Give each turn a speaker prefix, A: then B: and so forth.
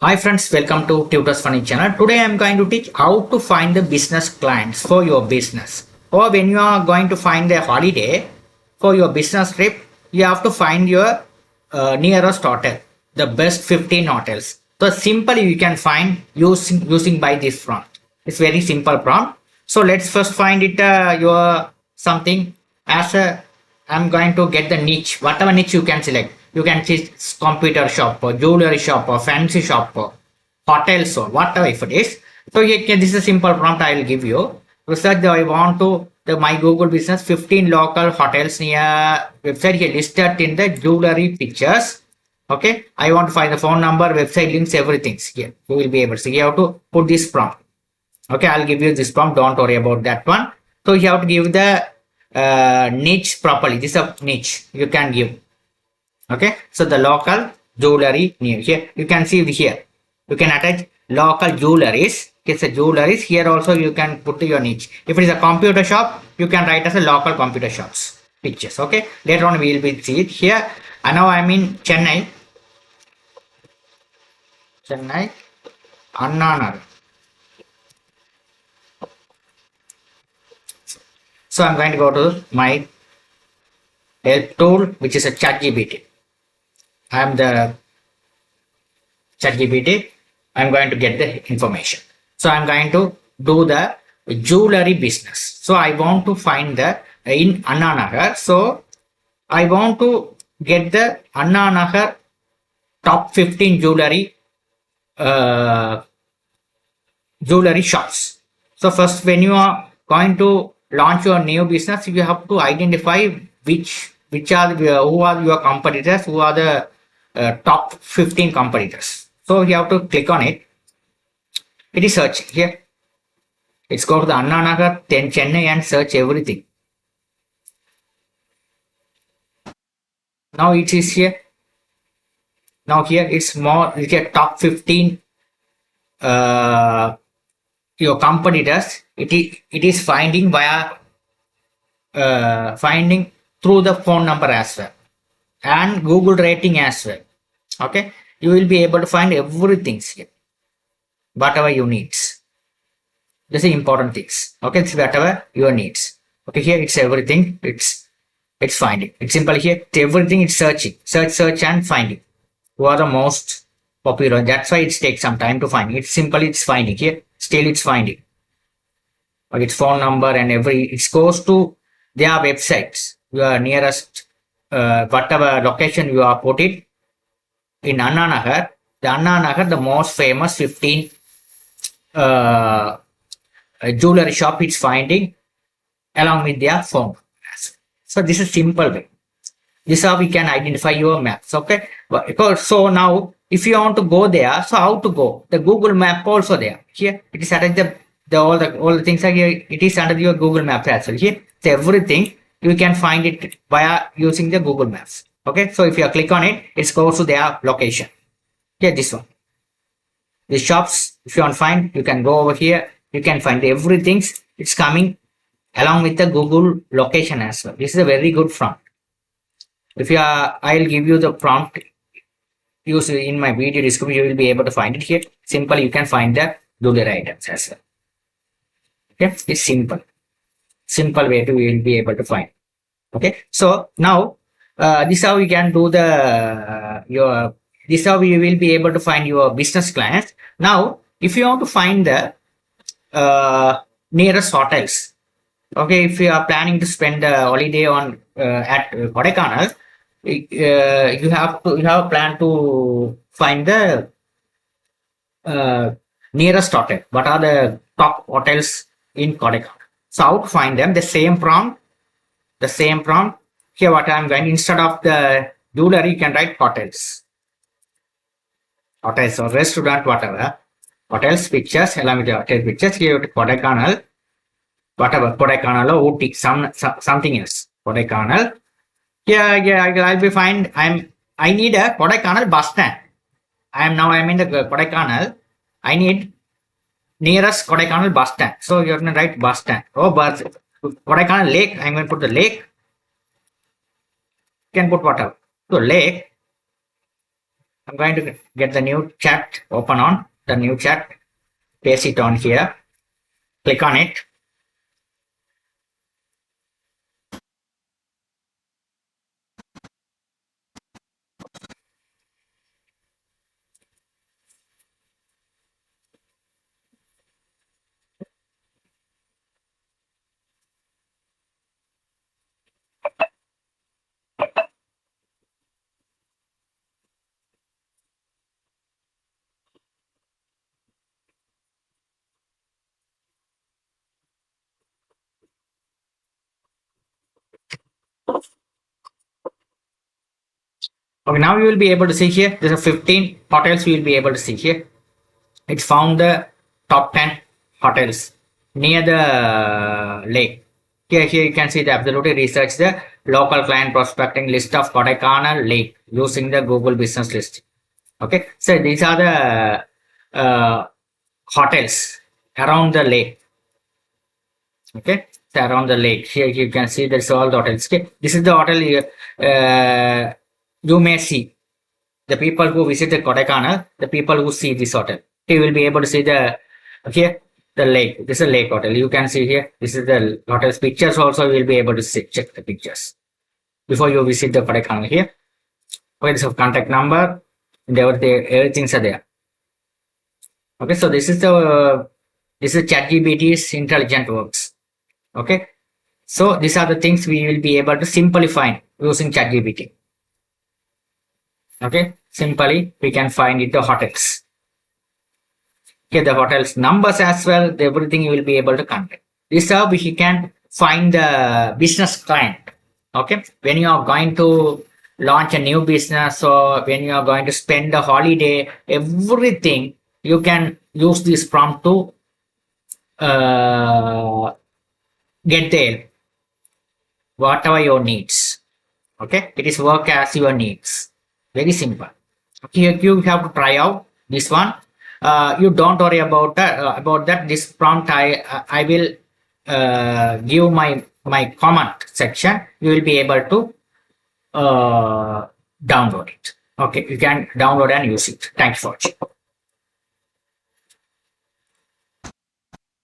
A: Hi friends, welcome to Tutors Funny channel. Today I am going to teach how to find the business clients for your business. Or when you are going to find a holiday for your business trip, you have to find your nearest hotel, the best 15 hotels. So simply you can find using by this prompt. It's very simple prompt. So let's first find it your something as a I'm going to get the niche, whatever niche you can select. You can see computer shop or jewelry shop or fancy shop or hotels or whatever if it is. So this is a simple prompt I will give you. Research I want to the my Google business 15 local hotels near website here listed in the jewelry pictures. Okay, I want to find the phone number, website links, everything here. You will be able to see. You have to put this prompt. Okay, I'll give you this prompt. Don't worry about that one. So you have to give the niche properly. This is a niche you can give. Okay, so the local jewelry near here you can see here. You can attach local jewelries. It's a jewelries here also you can put your niche. If it is a computer shop, you can write as a local computer shops pictures. Okay, later on we will be see it here. And now I'm in Chennai. Chennai, Anna Nagar. So I'm going to go to my help tool, which is a ChatGPT. I'm the ChatGPT. I'm going to get the information. So I'm going to do the jewelry business. So I want to find the in Anna Nagar. So I want to get the Anna Nagar top 15 uh, jewelry shops. So first, when you are going to launch your new business, you have to identify which are who are your competitors, who are the top 15 competitors. So you have to click on it. It is search here. It's go to the Anna Nagar, then Chennai and search everything. Now it is here. Now here it's more. It's a top 15 uh, your competitors. It is finding via finding through the phone number as well and Google rating as well. Okay, you will be able to find everything here, whatever you needs. This is important things. Okay, it's whatever your needs. Okay, here it's everything. It's finding. It's simple here. It's everything. It's searching, search and finding. Who are the most popular? That's why it takes some time to find. It's simple. It's finding here. Still, it's finding. Like its phone number and it goes to their websites. Your nearest whatever location you are put it in Anna Nagar. The Anna Nagar, the most famous 15 jewelry shop it's finding along with their phone. So this is simple way. This is how we can identify your maps. Okay. Because so now if you want to go there, so how to go? The Google map also there. Here it is attached all the things are here. It is under your Google Maps as well. Here so everything you can find it via using the Google Maps. Okay. So if you click on it, it goes to their location. Here this one. The shops, if you want to find, you can go over here. You can find everything. It's coming along with the Google location as well. This is a very good prompt. If you are, I'll give you the prompt use in my video description. You will be able to find it here. Simple, you can find the jewelry items as well. Okay, it's simple way to you will be able to find. Okay, so now this is how you can do the your this is how you will be able to find your business clients. Now, if you want to find the nearest hotels, okay, if you are planning to spend a holiday on at Kodaikanal, you have a plan to find the nearest hotel. What are the top hotels in Kodaikanal? So how to find them? The same prompt. Here, what I'm going instead of the jewelry, you can write hotels or restaurant, whatever. Hotels pictures along with the hotel pictures. Here, Kodaikanal, whatever Kodaikanal or Ooty, something else. Kodaikanal. Yeah, I'll be fine. I need a Kodaikanal bus stand. I'm in the Kodaikanal. I need nearest Kodaikanal bus stand. So you're going to write bus stand. Oh, bus. Kodaikanal lake. I'm going to put the lake. You can put whatever. So lake. I'm going to get the new chat, open on the new chat, paste it on here, click on it. Okay, now you will be able to see here, there's a 15 hotels you will be able to see here. It found the top 10 hotels near the lake. Here you can see the absolutely research the local client prospecting list of Kodaikanal Lake using the Google Business List. Okay, so these are the hotels around the lake. Okay, so around the lake. Here you can see there's all the hotels. Okay, this is the hotel you may see. The people who visit the Kodaikanal, the people who see this hotel, you will be able to see the here the lake. This is a lake hotel. You can see here. This is the hotel's pictures. Also, you will be able to see, check the pictures before you visit the Kodaikanal. Here, okay, this is contact number and everything's are there. Okay, so this is ChatGPT's intelligent works. Okay, so these are the things we will be able to simply find using ChatGPT. Okay, simply we can find it the hotels. Okay, the hotels numbers as well, everything you will be able to contact. This is how we can find the business client. Okay, when you are going to launch a new business or when you are going to spend a holiday, everything you can use this prompt to get there, whatever your needs. Okay, it is work as your needs. Very simple. Okay, you have to try out this one. You don't worry about that. This prompt I will give my comment section. You will be able to download it. Okay, you can download and use it. Thanks for watching.